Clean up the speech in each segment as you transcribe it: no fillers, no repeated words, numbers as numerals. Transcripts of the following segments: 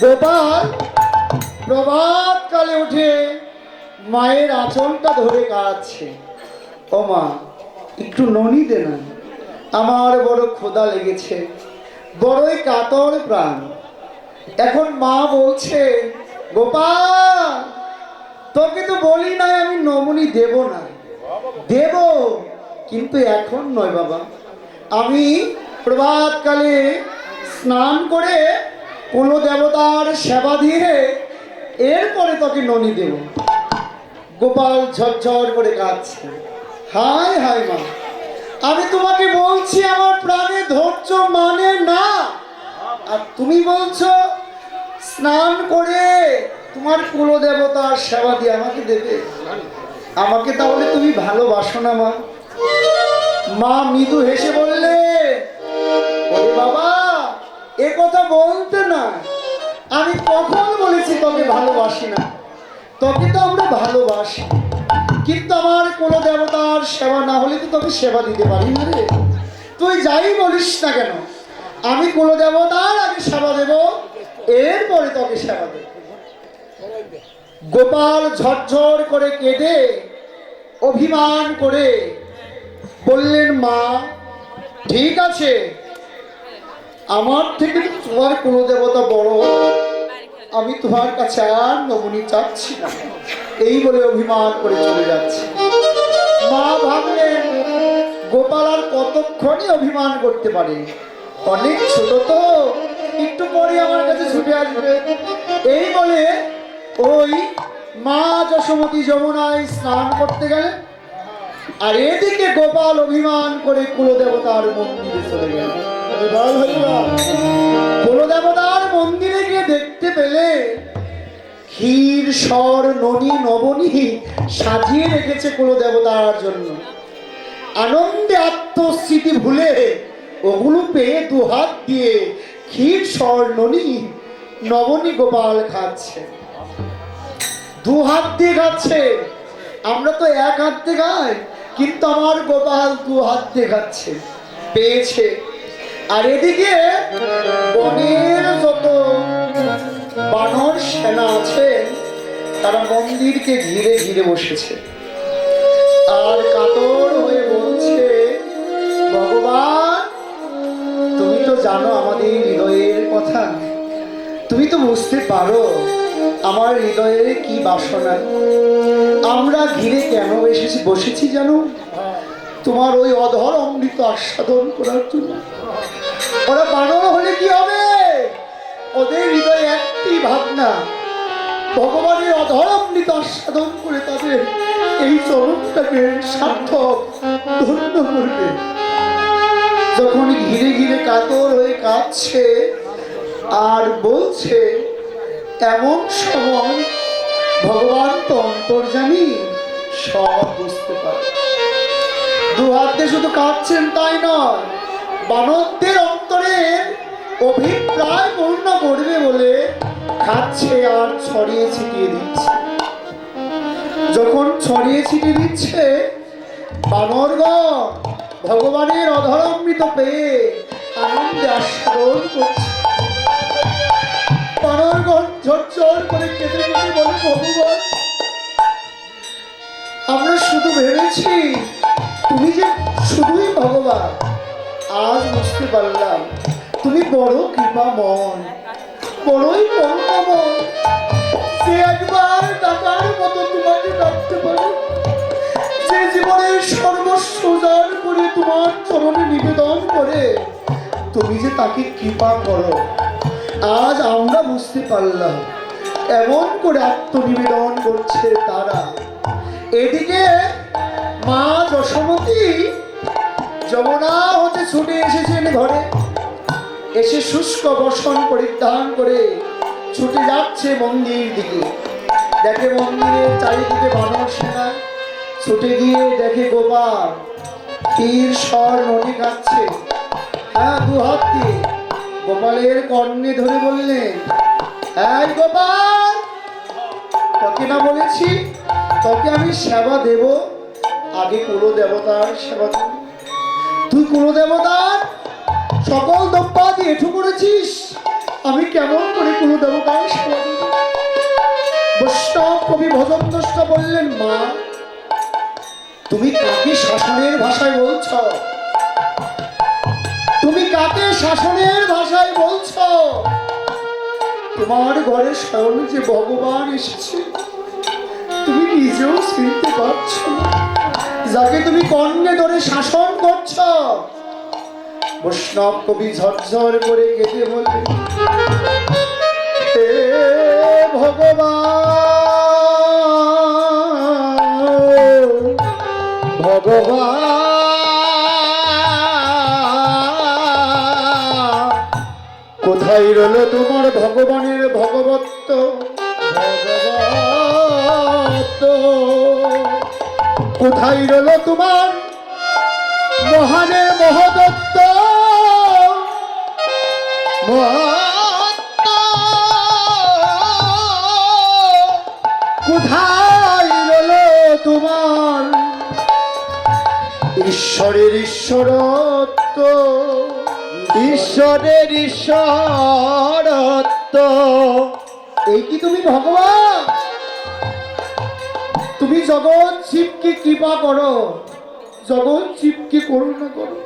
গোপাল প্রভাত কালে উঠে মায়ের আঁচলটা ধরে কাঁদছে। ও মা, একটু ননি দে না, আমার বড় ক্ষুধা লেগেছে, বড়ই কাতর প্রাণ। এখন মা বলছে, গোপাল তোকে তো বলি নাই আমি নমুনি দেব না, দেব কিন্তু এখন নয় বাবা। আমি প্রভাতকালে স্নান করে কুল দেবতার সেবা দিয়ে এরপরে তোকে ননি দেব। গোপাল ঝরঝর করে কাঁদছে। হায় হায় মা, আমি তোমাকে বলছি আমার প্রাণে ধৈর্য মানে না, আর তুমি বলছো স্নান করে তোমার কুল দেবতার সেবা দিয়ে আমাকে দেবে। আমাকে তাহলে তুমি ভালোবাসো না মা? মা মৃদু হেসে বললে, ওরে বাবা এ কথা বলতে না, আমি কখন বলেছি তোকে ভালোবাসি না? তোকে তো আমরা ভালোবাসি, কিন্তু আমার কোন দেবতার সেবা না হলে তো তোকে সেবা দিতে পারি না রে। তুই যাই বলিস না কেন, আমি কোন দেবতার আগে সেবা দেব, এরপরে তোকে সেবা দেব। গোপাল ঝরঝর করে কেঁদে অভিমান করে বললেন, মা ঠিক আছে, আমার থেকে তোমার কোন দেবতা বড়, আমি তোমার কাছে আর নমুনি চাচ্ছি না, এই বলে অভিমান করে চলে যাচ্ছে। মা ভাবলেন গোপাল আর কতক্ষণই অভিমান করতে পারে, অনেক ছোট তো, একটু পরে আমার কাছে ছুটে আসবে। এই বলে ওই মা যশোমতী যমুনায় স্নান করতে গেলেন, আর এদিকে গোপাল অভিমান করে কুলদেবতার মন্দিরে চলে গেল। কুলদেবতার মন্দিরে গিয়ে দেখতে পেলে ক্ষীর সর ননি নবনী সাজিয়ে রেখেছে কুলদেবতার জন্য। আনন্দে আত্মস্মৃতি ভুলে ওগুলো পেয়ে দুহাত দিয়ে ক্ষীর সর ননি নবনী গোপাল খাচ্ছে, দুহাত দিয়ে খাচ্ছে। আমরা তো এক হাত দিয়ে খাই, কিন্তু আমার গোপাল দুহাত দিয়ে খাচ্ছে, পেয়েছে। আর এদিকে বনের যত বানর সেনা আছে তারা মন্দিরকে ঘিরে ঘিরে বসেছে, আর কাতর হয়ে বলছে, ভগবান তুমি তো জানো আমাদের হৃদয়ের কথা, তুমি তো বুঝতে পারো আমার হৃদয়ে কি বাসনা। আমরা ঘিরে কেন বসেছি জানো? তোমার ওই অধর অমৃত আস্বাদন করার জন্য। ওরা বানর হলে কি হবে? ওদের হৃদয়ে একটি ভাবনা, ভগবানের অধর অমৃত আস্বাদন করে তাদের এই চরণটাকে সার্থক ধন্য করবে। যখন ঘিরে ঘিরে কাতর হয়ে কাঁদছে আর বলছে, এমন সময় ভগবান তো অন্তর্যামী, সব বুঝতে পারে। দুহাতে শুধু কাঁদছেন তাই নয়, বানরদের অন্তরের অভিপ্রায় পূর্ণ করবে বলে খাচ্ছে আর ছড়িয়ে ছিটিয়ে দিচ্ছে। যখন ছড়িয়ে ছিটিয়ে দিচ্ছে, বানরগণ ভগবানের অধর অমৃত পেয়ে আনন্দে আস্বাদন করছে। বানরগণ ঝরঝর করে কেঁদে কেঁদে বলে, ভগবান আমরা শুধু ভেবেছি তুমি যে শুধুই ভগবান, আজ বুঝতে পারলাম তুমি বড় কৃপাময়, বড়ই করুণাময়, যে একবার ডাকার মতো তোমাকে ডাকতে পারে, যে জীবনের সর্বস্ব উজাড় করে তোমার চরণে নিবেদন করে তুমি যে তাকে কৃপা করো, আজ আমরা বুঝতে পারলাম। এমন করে আত্মনিবেদন করছে তারা। এদিকে মা যশোমতী যমুনা হতে ছুটে এসেছেন ঘরে, এসে শুষ্ক বসন পরিধান করে ছুটে যাচ্ছে মন্দির দিকে। দেখে মন্দিরের চারিদিকে বানর সেনা, ছুটে গিয়ে দেখে গোপাল ক্ষীর সর ননি খাচ্ছে, হ্যাঁ দুহাত দিয়ে। গোপালের কর্ণে ধরে বললেন, এই গোপাল তোকে না বলেছি তোকে আমি সেবা দেব, আগে কুল দেবতার সেবা দেব। তুই কুল দেবতার সকল দ্রব্যাদি এঠু করেছিস, আমি কেমন করে কুল দেবতার ভজন দ্রষ্টা বললেন, মা তুমি কাকে শাসনের ভাষায় বলছ? তুমি কাকে শাসনের ভাষায় বলছ? তোমার ঘরে স্বয়ং যে ভগবান এসেছে তুমি নিজেও চিনতে পারছো না, যাকে তুমি কর্ণে ধরে শাসন করছ। বৈষ্ণব কবি ঝরঝর করে কেঁদে বলে, হে ভগবান, ভগবান কোথায় রইল তোমার ভগবানের ভগবত্ব? কোথায় রইল তোমার মহানের মহদত্ত? কোথায় রইল তোমার ঈশ্বরের ঈশ্বরত্ব? ঈশ্বরের ঈশ্বরত্ব এই কি তুমি ভগবান? তুমি জগৎ জীবকে কৃপা করো, জগৎ জীবকে করুণা করো।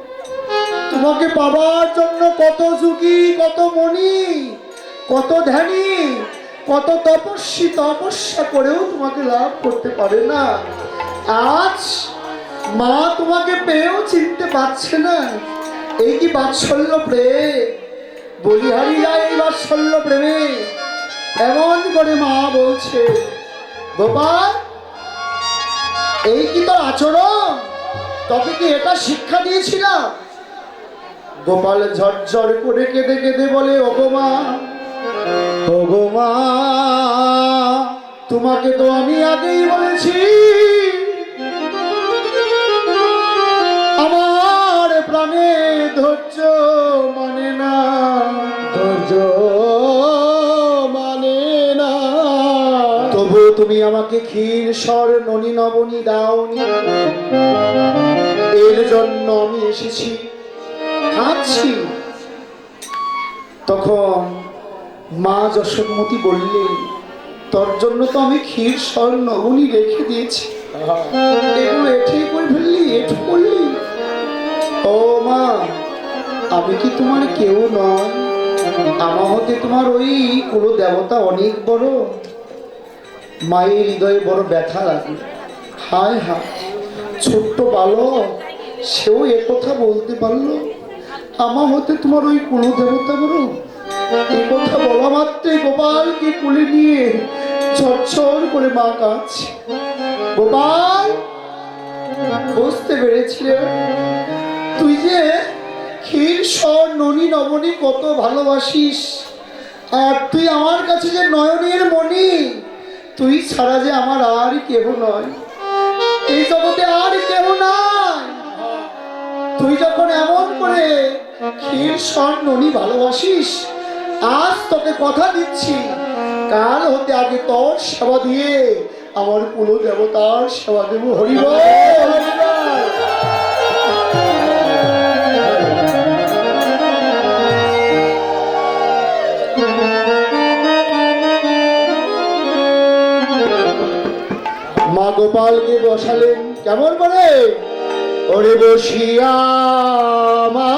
তোমাকে পাবার জন্য কত যুগী, কত মণি, কত ধ্যানী, কত তপস্বী তপস্যা করেও তোমাকে লাভ করতে পারে না। আজ মা তোমাকে পেয়েও চিনতে পারছে না। এই কি বাৎসল্য প্রেম? বলিহারি যায় এই বাৎসল্য প্রেমে। এমন করে মা বলছে, গোপাল এই কি তোর আচরণ? তবে কি এটা শিক্ষা দিয়েছিলাম? গোপাল ঝরঝর করে কেঁদে কেঁদে বলে, ওগো মা, ওগো মা, তোমাকে তো আমি আগেই বলেছি আমার প্রাণে ধৈর্য মানে না, ধৈর্য মানে না। তবু তুমি আমাকে ক্ষীর সর ননি নবনী দাওনি, এর জন্য আমি এসেছি, খাচ্ছি। তখন মা যশোমতী বললেন, তোর জন্য তো আমি ক্ষীর সর নবনী রেখে দিয়েছি, এগুলো এঠে করে ফেললি, এঠে করলি। ও মা, আমি কি তোমার কেউ নয়? আমার হতে তোমার ওই কুলো দেবতা অনেক বড়। মায়ের হৃদয়ে বড় ব্যথা লাগে। হায় হায়, ছোট্ট বালক, সেও একথা বলতে পারলো? আমার হতে তোমার ওই কুলো দেবতা বড়? এই কথা বলা মাত্রই গোপালকে কোলে নিয়ে ঝরঝর করে মা কাঁদছে। গোপাল, বুঝতে পেরেছিলে তুই যে ক্ষীর সর ননি নবনী কত ভালোবাসিস, আর তুই আমার কাছে যে নয়নের মণি, তুই ছাড়া যে আমার আর কেহ নয়, এই জগতে আর কেহ নাই। তুই যখন এমন করে ক্ষীর সর ননি ভালোবাসিস, আজ তোকে কথা দিচ্ছি, কাল হতে আগে তোর সেবা দিয়ে আমার কুল দেবতার সেবা দেব। হরিবল হরিবল। মা গোপালকে বসালেন কেমন করে? ওরে বসিয়া মা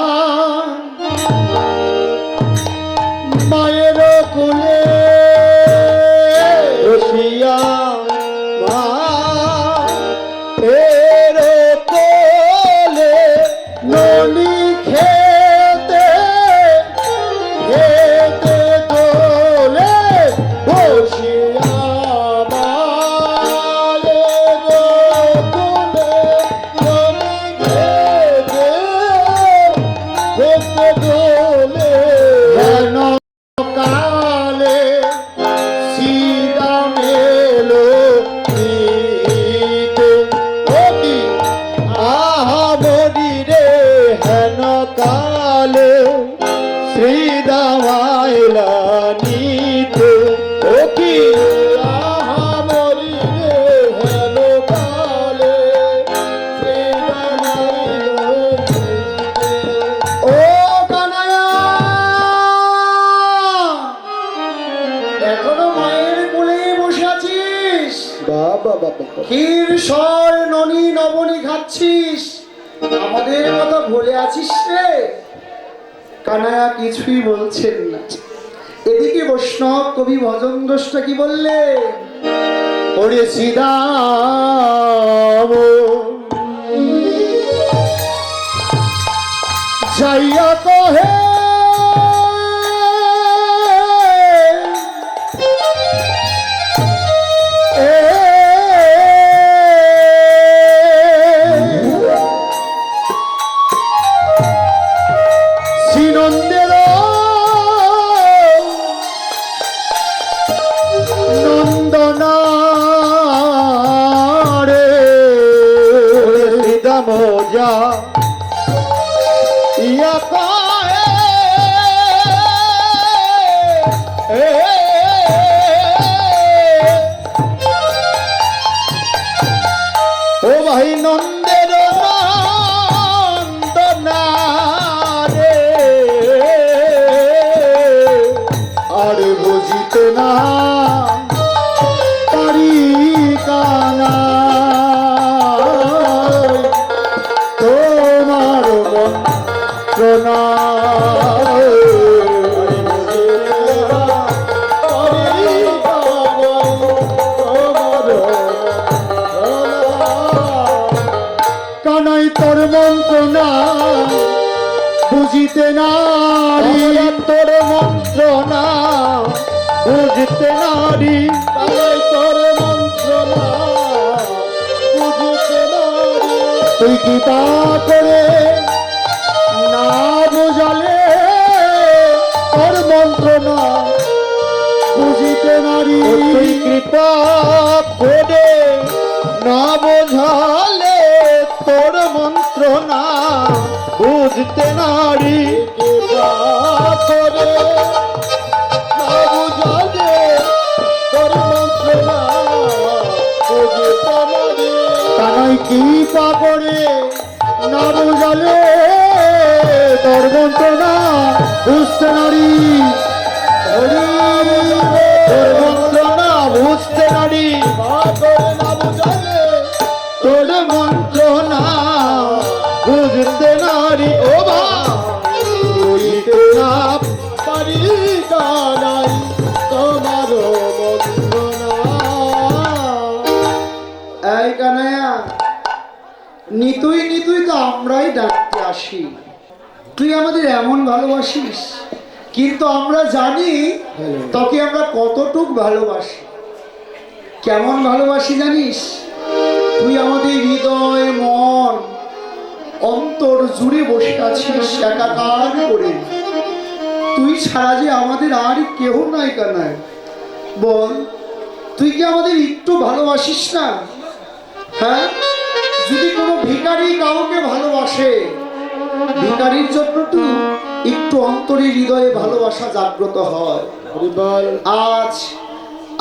মায়ের কোলে, বসিয়া মা এর কোলে ননি খেতে খেতে তোলে, বসিয়া এখনো মায়ের কোলে বসে আছিস? বাবা বাবা ক্ষীর সর ননি নবনী খাচ্ছিস, আমাদের কথা ভুলে আছিস রে? কানায়া কিছুই বলছেন না। এদিকে বৈষ্ণব কবি ভজন দ্রষ্টা কি বললে? ওরে সীতাম যাইয়া কহে শ্রীনন্দের নন্দনা রে সীতাম যা ইয়া কহে ও ভাই নন্দের নন্দনা রে আর বুঝিতে না পারি কানা তোমার মন্ত্রণা কানাই তোর মন্ত্রণা বুঝিতে নারী, তোর মন্ত্রণা বুঝিতে নারী, কানাই তোর মন্ত্রণা বুঝিতে নারী। তুই কৃপা করে না বোঝালে তোর মন্ত্রণা বুঝিতে নারী, তুই কৃপা করে না বোঝালে তোর মন্ত্রণা বুঝতে নারী। কৃপা করে না বোঝালে তোর মন্ত্রণা বুঝতে নারী, কানাই কৃপা করে না বোঝালে তোর মন্ত্রণা বুঝতে নারী। তোর মন্ত্রণা বুঝতে নারী, তোর মন্ত্রণা বুঝতে নারী। ও বুঝতে না পারি কানাই তোমার মন্ত্রণা। এই কানায়া, নিতুই নিতুই তো আমরাই ডাকতে আসি, তুই আমাদের এমন ভালোবাসিস, কিন্তু আমরা জানি তোকে আমরা কতটুক ভালোবাসি। কেমন ভালোবাসি জানিস? তুই আমাদের হৃদয় মন অন্তর জুড়ে বসে আছিস একাকার করে। তুই ছাড়া যে আমাদের আর কেহ নাই কানাই। বল, তুই কি আমাদের একটু ভালোবাসিস না? হ্যাঁ, যদি কোনো ভিখারি কাউকে ভালোবাসে, ভিখারির জন্য তো একটু অন্তরে হৃদয়ে ভালোবাসা জাগ্রত হয়। আজ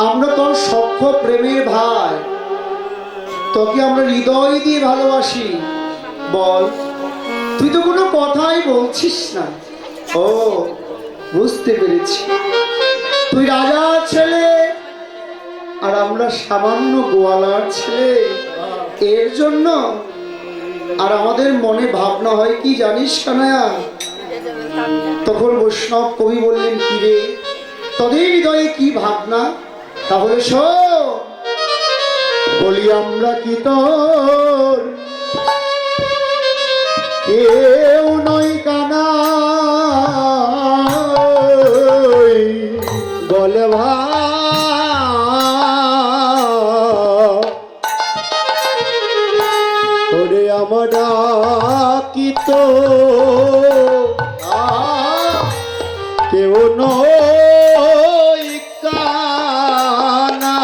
আমরা তোর সখ্য প্রেমের ভাই, তোকে আমরা হৃদয় দিয়ে ভালোবাসি। বল, তুই তো কোনো কথাই বলছিস না। ও, বুঝতে পেরেছি, তুই রাজার ছেলে আর আমরা সামান্য গোয়ালার ছেলে, এর জন্য। আর আমাদের মনে ভাবনা হয় কি জানিস কানায়া? তখন বৈষ্ণব কবি বললেন, কি রে তোদের হৃদয়ে কি ভাবনা? তাহলে শোন, বলি আমরা কি তোর কেউ নই কানা? বলে ভাই আমরা কি তো কেউ নই কানা।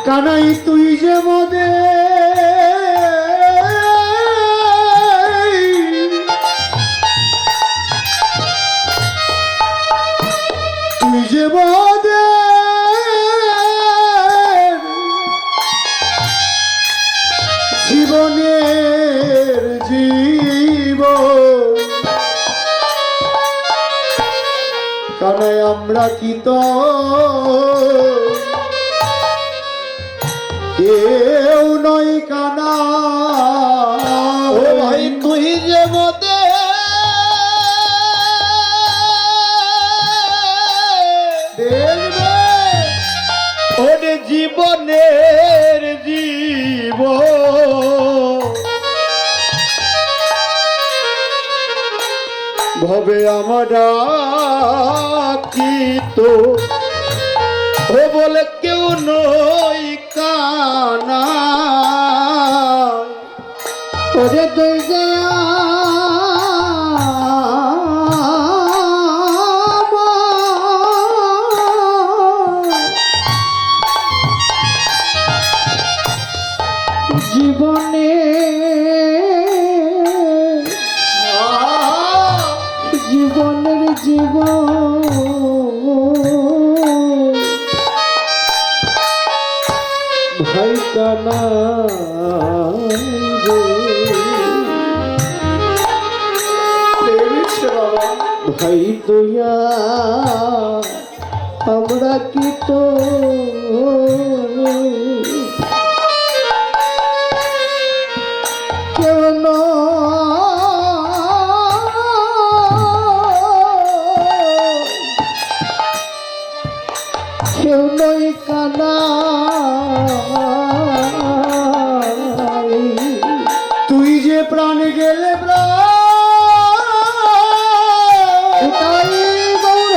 কানাই তুই যে মদে তুই যে মদে জীবনের জীব, কানাই আমরা কি তো কেউ নয় কানা। ও ভাই তুই যে মতে দেখবে ওরে জীবনের জীব ভবে আমরা কি তো ও বলে কেউ নই কানা ওরে তুই যে জীবনে জীবনের জীবন ভাই কানা ভাই তুইয়া আমরা কি তো কেউ কেউ নই কানা। তুই যে প্রাণ গেলে প্রাণ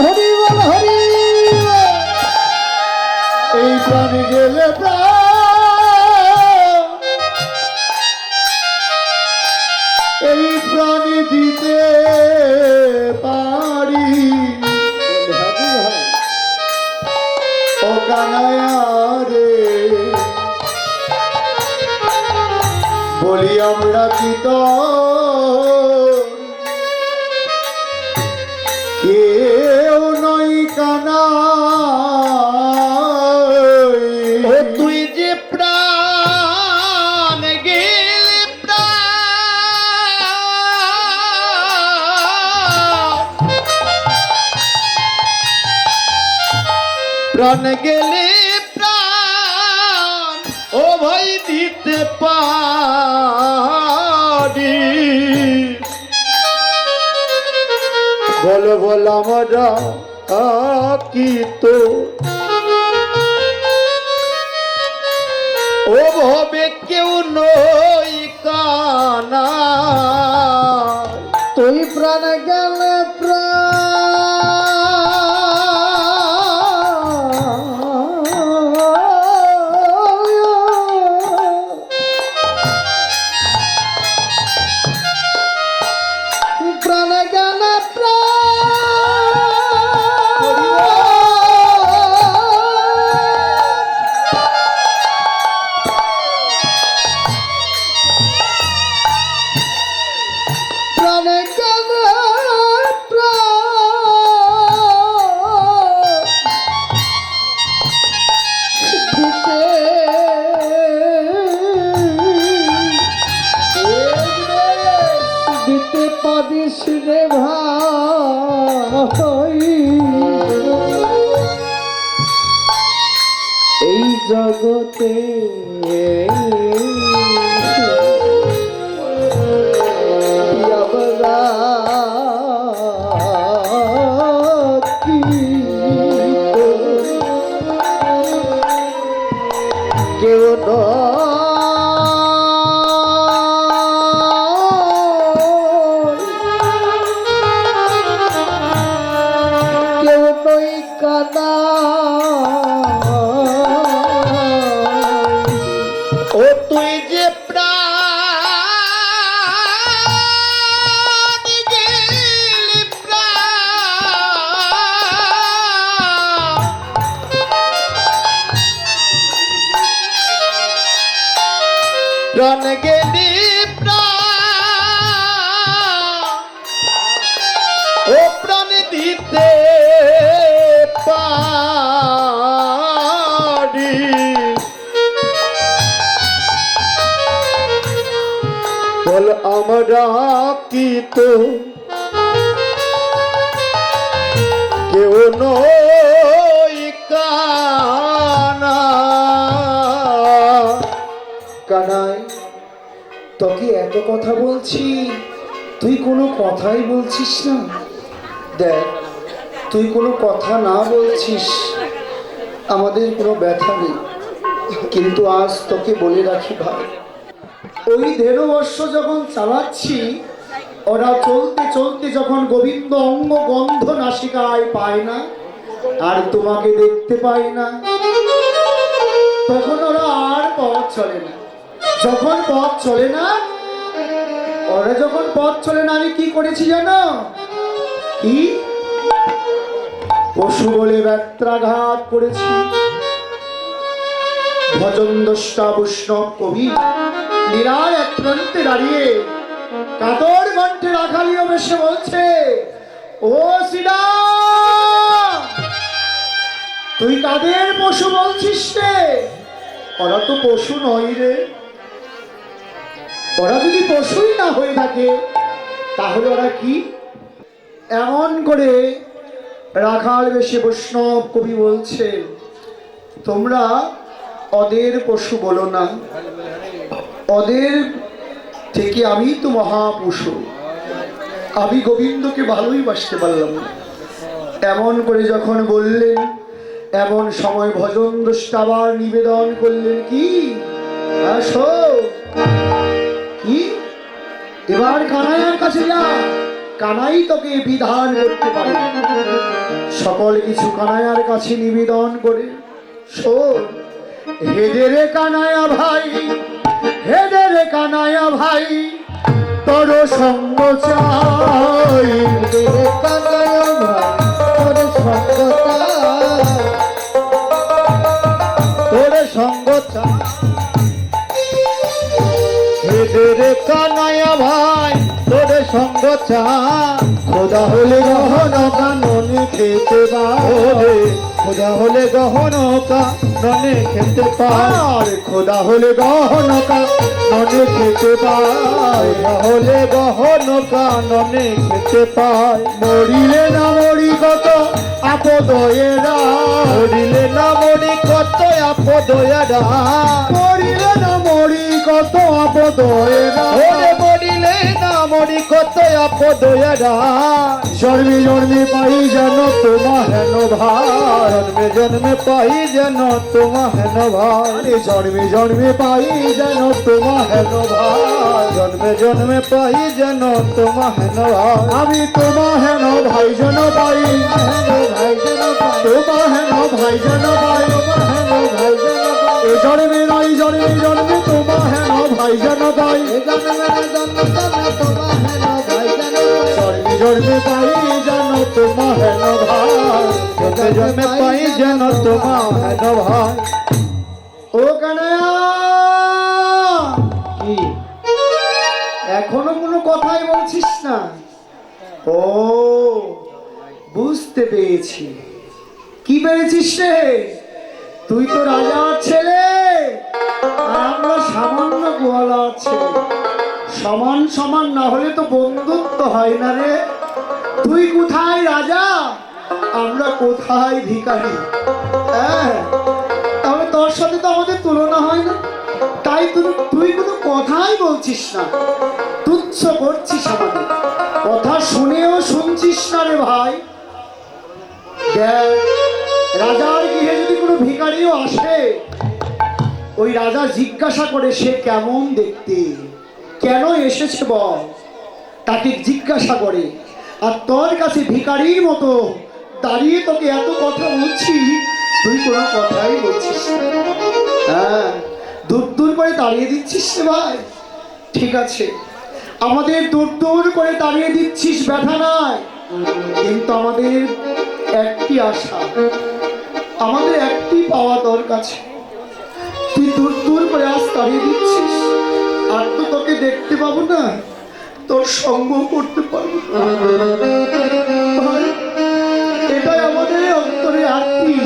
হরি বল হরি এই প্রাণ গেলে প্রাণ এই প্রাণ দিতে পারি ও কানায়া রে বলি আমরা কি তো কেউ নই কানা। ও তুই যে প্রাণ গেলে প্রাণ গেলে প্রাণ ও ভাই দিতে পারি বল বল আমরা কি তো ও ভবে কেউ নই কানা তুই প্রাণ গেলে প্রাণ গেলে প্রাণ গেলে দিতে পারিস রে ভাই এই জগতে আমরা কি কেউ কেউ নই কানা। ও তুই যে প্রাণ গেলে প্রাণ গেলি প্রাণ ও প্রাণ দিতে পারি বল আমরা কি তো কেউ নই কানা। তোকে এত কথা বলছি, তুই কোনো কথাই বলছিস না। দেখ, তুই কোনো কথা না বলছিস, আমাদের কোনো ব্যথা নেই। কিন্তু আজ তোকে বলে রাখি ভাই, ওই ১.৫ বর্ষ যখন চালাচ্ছি, ওরা চলতে চলতে যখন গোবিন্দ অঙ্গ গন্ধ নাসিকায় পায় না, আর তোমাকে দেখতে পায় না, তখন ওরা আর পথ চলে না। যখন পথ চলে না, ওরা যখন পথ চলে না, আমি কি করেছি জানো? কি? পশু বলে ব্যত্রাঘাত করেছি। ভজন দ্রষ্টা বৈষ্ণব কবি লীলার এক প্রান্তে দাঁড়িয়ে কাতর কণ্ঠে রাখালিও বেশে বলছে, ও শ্রীরাম, তুই কাদের পশু বলছিস রে? ওরা তো পশু নয় রে। ওরা যদি পশুই না হয়ে থাকে, তাহলে ওরা কি? এমন করে রাখাল বেশে বৈষ্ণব কবি বলছে, তোমরা ওদের পশু বলো না, ওদের থেকে আমি তো মহাপশু। আমি গোবিন্দকে ভালোই বাসতে পারলাম না। এমন করে যখন বললেন, এমন সময় ভজন দ্রষ্টা আবার নিবেদন করলেন, কি? আসো, কি? এবার কানাইয়ের কাছে যা, কানাই তোকে বিধান করতে পারে। সকল কিছু কানাইয়ার কাছে নিবেদন করে, শোন, হেদে রে কানাইয়া ভাই, হেদে রে কানাইয়া ভাই, তোর সঙ্গ চাই। হেদে রে কানাইয়া ভাই, তোর সঙ্গ চাই, তোর সঙ্গ চাই। হেদে রে কানাইয়া ভাই, তোর সঙ্গ চাই। খোদা হলে গহন কাননে খেতে পারে, খোদা হলে গহন কাননে খেতে পারে, খোদা হলে গহন কাননে খেতে পায়, হলে গহন কাননে খেতে পায়। মরিলে না মরি কত আপদয়েরা, মরিলে না মরি কত আপদয়েরা, মরিলে না মরি কত আপদয়েরা, মরিলে না মরি কত আপদয়েরা। জন্মে জন্মে পাই যেন তোমা হেন ভাই, জন্মে জন্মে পাই যেন তোমা হেন ভাই, জন্মে জন্মে পাই যেন তোমা হেন ভাই, জন্মে জন্মে পাই যেন তোমা হেন ভাই। আমি তোমা হেন ভাই যেন পাই, হেন ভাই যেন পাই, তোমা হেন ভাই যেন পাই, তোমা হেন ভাই যেন পাই। এ জন্মে নয় জন্মে জন্মে তোমা হেন ভাই যেন পাই, এ জন্মে না জন্মে জন্মে তোমা হেন ভাই যেন পাই, জন্মে জন্মে পাই যেন তোমা হেন ভাই, জন্মে জন্মে পাই যেন তোমা হেন ভাই। ও কানাইয়া, কি এখনো কোনো কথাই বলছিস না? ও, বুঝতে পেরেছি। কি পেরেছিস রে? তুই তো রাজার ছেলে, আর আমরা সামান্য গোয়ালার ছেলে। সমান সমান না হলে তো বন্ধুত্ব হয় না রে। তুই কোথায় রাজা, আমরা কোথায় ভিখারি। হ্যাঁ, তাহলে তোর সাথে তো আমাদের তুলনা হয় না। তাই তুই কোনো কথাই বলছিস না, তুচ্ছ করছিস আমাদের। কথা শুনেও শুনছিস না রে ভাই। দেখ, রাজার গৃহে যদি কোনো ভিখারিও আসে, ওই রাজা জিজ্ঞাসা করে সে কেমন দেখতে, কেন এসেছে বল, তাকে জিজ্ঞাসা করে। আর তোর কাছে ভিখারির মতো দাঁড়িয়ে তোকে এত কথা বলছি, তুই কোনো কথাই বলছিস না। হ্যাঁ, দূর দূর করে দাঁড়িয়ে দিচ্ছিস রে ভাই। ঠিক আছে, আমাদের দূর দূর করে দাঁড়িয়ে দিচ্ছিস, ব্যথা নাই। কিন্তু আমাদের একটি আশা, আমাদের একটি পাওয়া তোর কাছে। তুই দূর দূর করে আজ দাঁড়িয়ে দিচ্ছিস, আর তো তোকে দেখতে পাবো না, তোর সঙ্গ করতে পারবো না। ভাই, এটাই আমাদের অন্তরে আত্মি,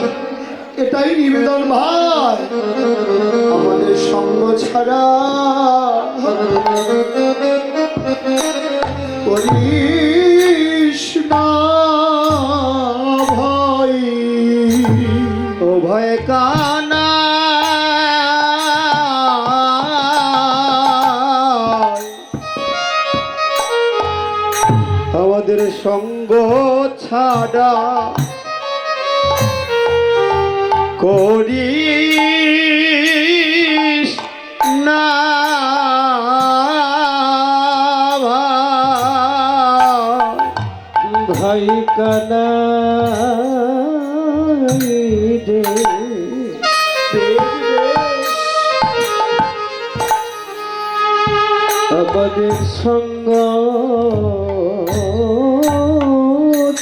এটাই নিবেদন ভাই। আমাদের সঙ্গ ছাড়া করিস না ভাই। ও ভয় কানা, ছাড়া করিস না ভাই কানাই রে আমাদের সঙ্গ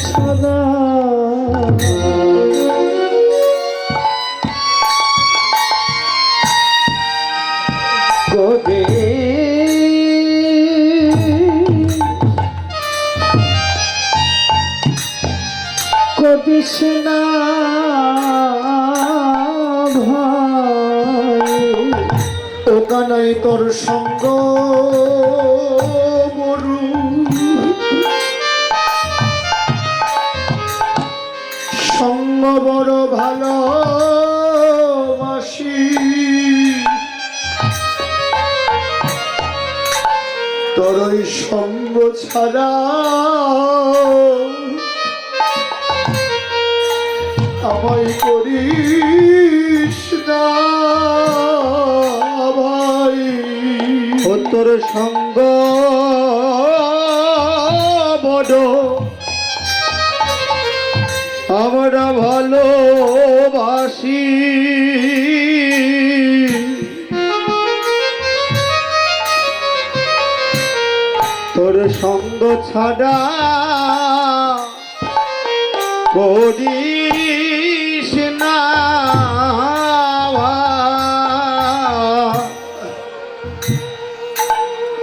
ছাড়া করে কদিস না ভাই ও কানাই তোর সঙ্গ মরু সঙ্গ বড় ভালোবাসি তোর ওই সঙ্গ ছাড়া আমায় করিস না ভাই ও তোর সঙ্গ বড় আমরা ভালোবাসি তোর সঙ্গ ছাড়া করিস না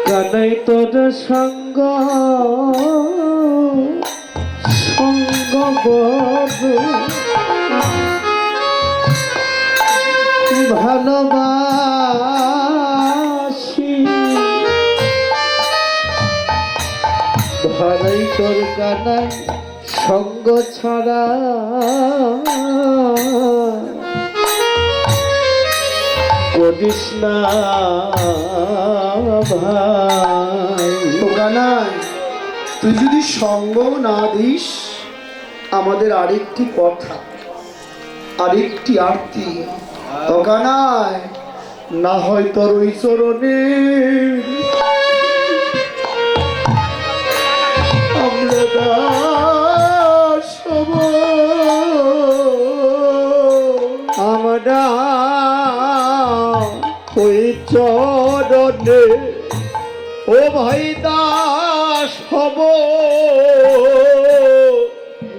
কানাই তোর সঙ্গ সঙ্গ বড় ভালোবাসি ভালাই তোর কানাই সঙ্গ ছাড়া করিস না ভাই ও কানাই তুই যদি সঙ্গ না দিস আমাদের আরেকটি কথা আরেকটি আরতি ও কানাই না হয় তোর ওই চরণে আমরা দাস হব। আমরা ওই চরণে ও ভাই দাস হব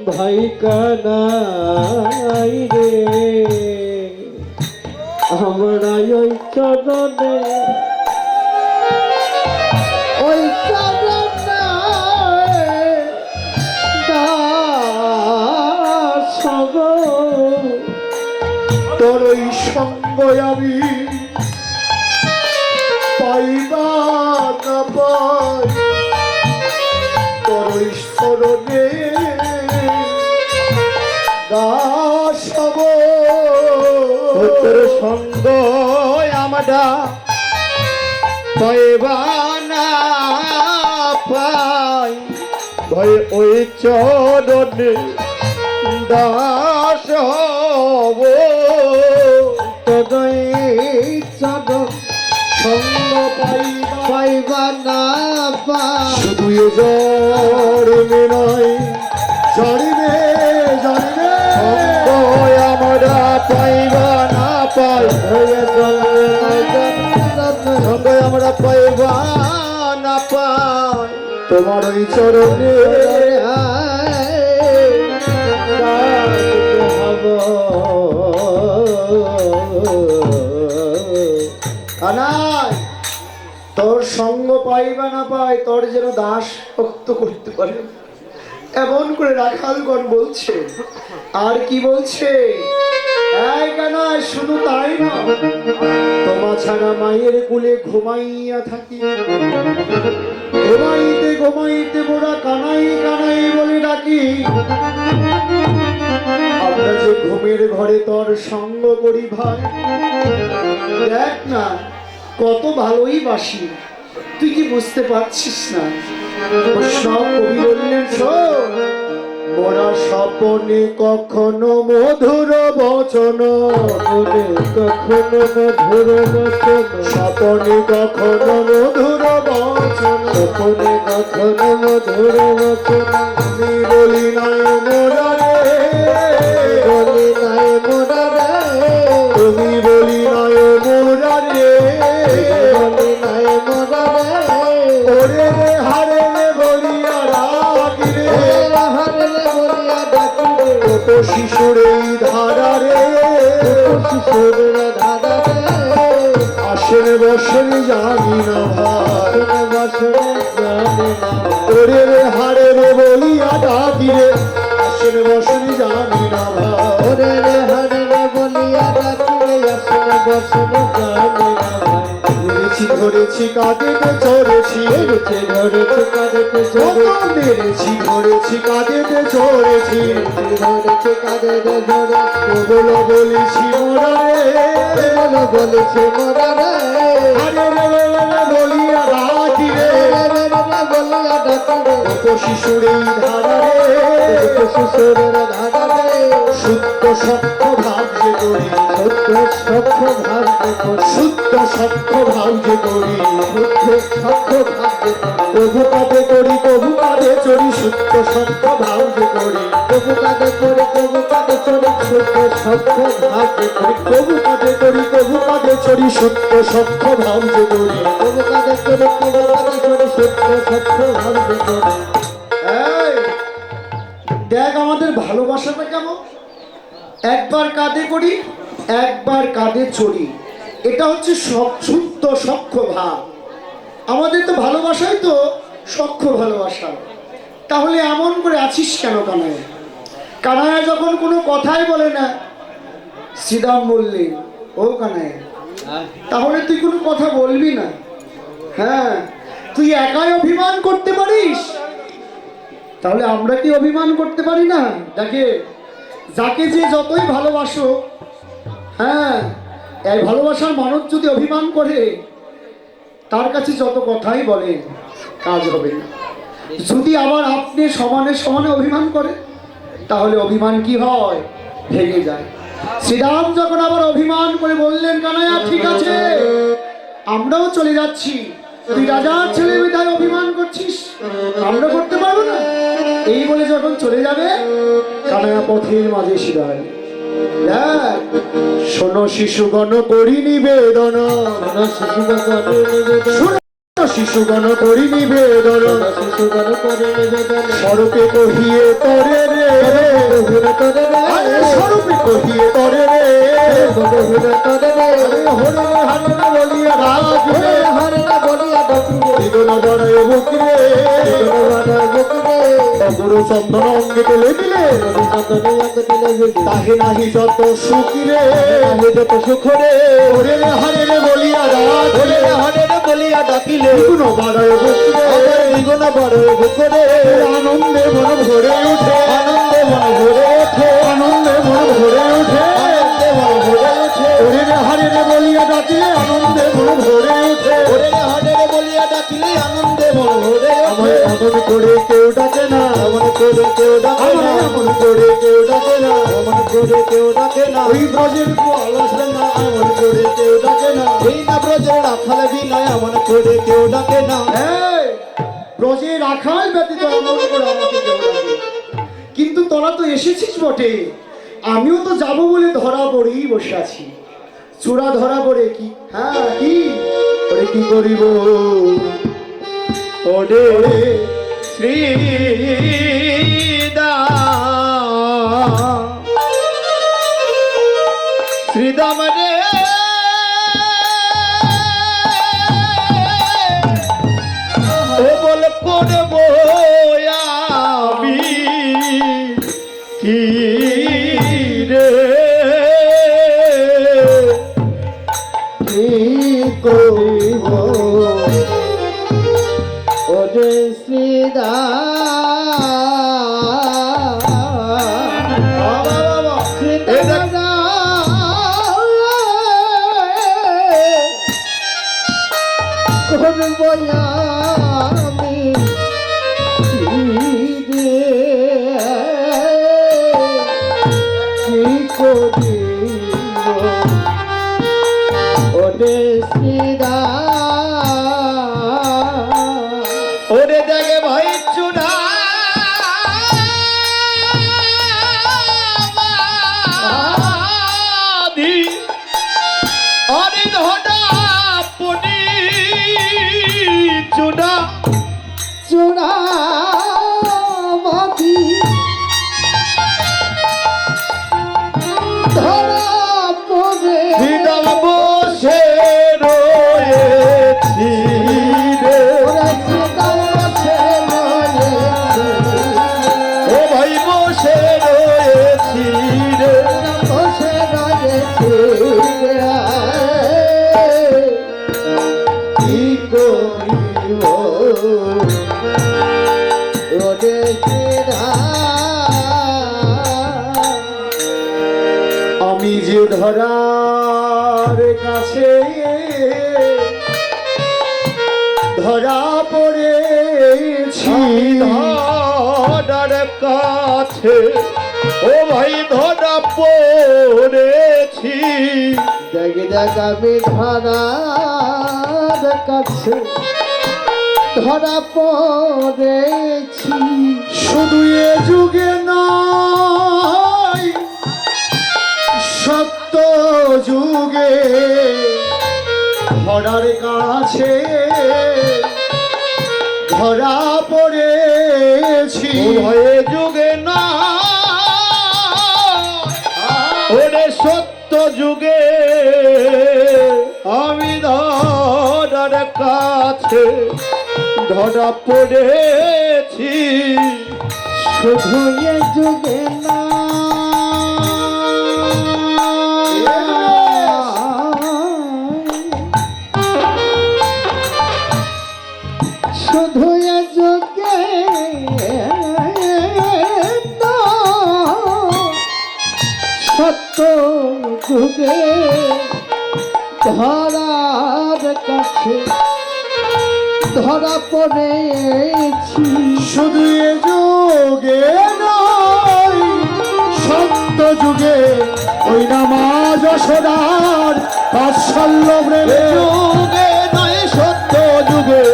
ভাই কানাই রে আমরা ওই চরণে ওই চরণে দাস হব। তোর ওই সঙ্গ আমি পাইবা না পাই তোর ওই স্মরণে দাস হব। ও তোর সঙ্গ আমরা পাইবা না পাই ভাই ওই চরণে দাস হব তোর চরণ সঙ্গ পাইবা না পা শুধু এ জড়মে নয় জড়িবে জড়িবে সঙ্গ আমরা পাইবা না পাই সঙ্গ আমরা পাইবা না পাই তোমার ওই চরণে কানাই তোর সঙ্গ পাইবা না পাই তোর যেন দাস ভক্ত করতে পারে এমন করে রাখালগণ বলছে। আর কি বলছে? এই কানাই শুধু তাই না, তোমা ছাড়া মায়ের কুলে ঘুমাইয়া থাকি, ঘুমাইতে ঘুমাইতে মোরা কানাই কানাই বলে ডাকি। আমরা যে ঘুমের ঘরে তোর সঙ্গ করি ভাই, দেখ না কত ভালোই বাসি, তুই কি বুঝতে পারছিস না? বৈষ্ণব কবি বললেন শোন, মোরা স্বপনে কখনো মধুর বচন, কখনো মধুর বচন, স্বপনে কখনো মধুর বচন, স্বপনে কখনো মধুর বচন, আমি বলি নাই মোরা রে, বলি নাই মোরা রে, তুমি বলি নাই মোরা রে, বলি নাই মোরা রে, ওরে রে হারে রে বলিয়া রাগি রে, হারে বলিয়া ডাকি রে, কত শিশুর এই ধারা রে, শিশুর ধারা রে, আসেন বসেন জানি না ভাই, বসনে জানে না, ওরে রে হারে রে বলিয়া ডাকি রে, আসেন বসেন জানি না ভাই, ওরে রে হারে রে বলিয়া ডাকি রে, আসনে বসনে জানে না ভাই, ধরেছি ধরেছি কাঁদেতে চড়েছি, ধরেছে ধরেছে কাঁদেতে কত ধরেছে, মেরেছি ধরেছি কাঁদেতে চড়েছি, ধরেছে কাঁদেতে ধরে, বলো বলেছি মোরা রে, বলো বলেছে মোরা রে, হারে রে রে রে রে বলিয়া রাখি রে, বলিয়া ডাকি রে, কত শিশুর এই ধারা রে, শিশুরের ধারা রে, শুদ্ধ সত্য ভাব যে করি, সত্য সত্য ভাবতে করি, শুদ্ধ সত্য ভাব যে করি, শুদ্ধ সত্য ভাবতে করি, কবু কাঁদে করি কবু কাঁদে চড়ি, শুদ্ধ সত্য ভাব যে করি, কবু কাঁদে করে কবু কাঁদে চড়ি, শুদ্ধ সত্য ভাবতে করি, কবু কাঁদে করি কবু কাঁদে চড়ি, শুদ্ধ সত্য ভাব যে করি, কবু কাঁদে করে কবু কাঁদে চড়ি, শুদ্ধ সত্য ভাবতে করি। এই, দেখ আমাদের ভালোবাসাটা কেমন, একবার কাঁদে করি একবার কাঁদে চড়ি, এটা হচ্ছে সব শুদ্ধ সখ্য ভাব। আমাদের তো ভালোবাসাই তো সখ্য ভালোবাসা। তাহলে এমন করে আছিস কেন কানায়? কানায় যখন কোনো কথাই বলে না, শ্রীরাম বললেন ও কানায়, তাহলে তুই কোনো কথা বলবি না? হ্যাঁ, তুই একাই অভিমান করতে পারিস, তাহলে আমরা কি অভিমান করতে পারি না? যাকে যে যতই ভালোবাসো, হ্যাঁ, এই ভালোবাসার মানুষ যদি অভিমান করে, তার কাছে যত কথাই বলে কাজ হবে না। যদি আবার আপনি সমানে সমানে অভিমান করে, তাহলে অভিমান কি হয়? ভেঙে যায়। শ্রীরাম যখন আবার অভিমান করে বললেন, কানাইয়া ঠিক আছে, আমরাও চলে যাচ্ছি, তুই রাজার ছেলে বিধায় অভিমান করছিস, আমরা করতে পারবো না। এই বলে যখন চলে যাবে, কানাইয়া পথের মাঝে শিরায়, দেখ শোনো শিশুগণ করি নিবেদন, শিশুগণ করে নিবেদন, শোনো শিশুগণ করি নিবেদন, শিশুগণ করে নিবেদন, স্বরূপে কহিয়ে তরে রে, ঘুরে করে রে, আরে স্বরূপে কহিয়ে তরে রে, ঘুরে করে রে, হরে হরে বলিয়া রাখবে, হরে না বলিয়া ডাকি রে, দিগন বড়ায় বুকরে, বাবার বুকে রে, গুরু চন্দন অঙ্গে তুলে দিলে, চন্দনে অঙ্গ দিলে হইবে, তাহে নাহি যত সুখিরে, আমি যত সুখ রে, হরে হরে বলিয়া রাখবে, হরে রে বলিয়া ডাকিলে, দিগুণ বড়ায় বুকরে, দ্বিগুণ বড় বুকে রে, আনন্দে মন ভরে ওঠে, আনন্দে মন ভরে ওঠে, আনন্দে মন ভরে ওঠে, আনন্দে মন ভরে ওঠে, হরে হরে বলিয়া ডাকিলে আনন্দে মন ভরে ওঠে, হরে রে বলিয়া ডাকিলে আনন্দে মন ভরে আমার ওঠে, এমন করে কেউ ডাকে না, এমন করে কেউ ডাকে আমার না, এমন করে কেউ ডাকে না, এমন করে কেউ ডাকে না, ওই ব্রজের আলাসে না, এমন করে কেউ ডাকে না, এই না ব্রজের রাখাল বিনয় এমন করে কেউ ডাকে না, এই, ব্রজের রাখাল ব্যতীত এমন করে আমাকে কেউ ডাকে না। কিন্তু তোরা তো এসেছিস বটে, আমিও তো যাব বলে ধরা পড়েই বসে আছি, চূড়া ধরা পড়ে কি, হ্যাঁ কি ওরে কি করিব, ওরে ওরে শ্রীদাম রে, ও বল করব আমি কি রে, কি করিব ওরে শ্রীদা, করব আমি কি করিব ওরে শ্রীরাম ওরে দেখে ভাই চুনা অরে ধনা পুনি চুনা চূড়াবাদী ধরা পড়ে হৃদয় বসে রয়েছি রে ওরে শ্রীরাম বসে রয়েছে ও ভাই বসে রয়েছি রে বসে রয়েছে কি করিব ওরে শ্রীরাম আমি যে ধরার কাছে ধরা পড়েছি ধরার কাছে ও ভাই ধরা পড়েছি দেখ দেখ আমি ধরার কাছে ধরা পড়েছি শুধু এ যুগে নয় সত্য যুগে ধরার কাছে ধরা পড়েছি উভয়ে যুগে না ওরে সত্য যুগে আমি ধরার কাছে ধরা পড়েছি শুধু এ যুগে না শুধু এ যুগে না সত্য যুগে ধরার কাছে ধরা পড়েছি শুধু এ যুগে নয় সত্য যুগে ওই নামাজ যশোদার বাৎসল্য প্রেমে যুগে নয় সত্য যুগে